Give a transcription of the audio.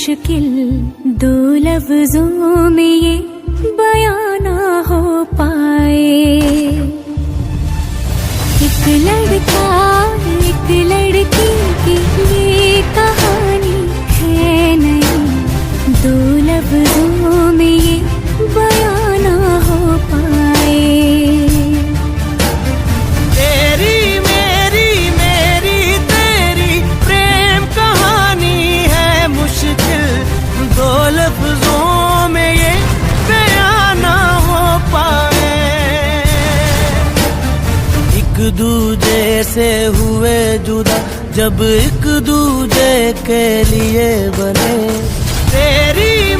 मुश्किल दो लफ्जों में ये बयां ना हो पाए। एक लड़का एक लड़की की ये कहानी है नहीं, दो लफ्जों में ये बयां ना हो पाए। तेरी मेरी मेरी तेरी प्रेम कहानी है मुश्किल, दो लफ्जों में ये बयां ना हो पाए। एक दूजे से हुए जुदा जब एक दूजे के लिए बने, तेरी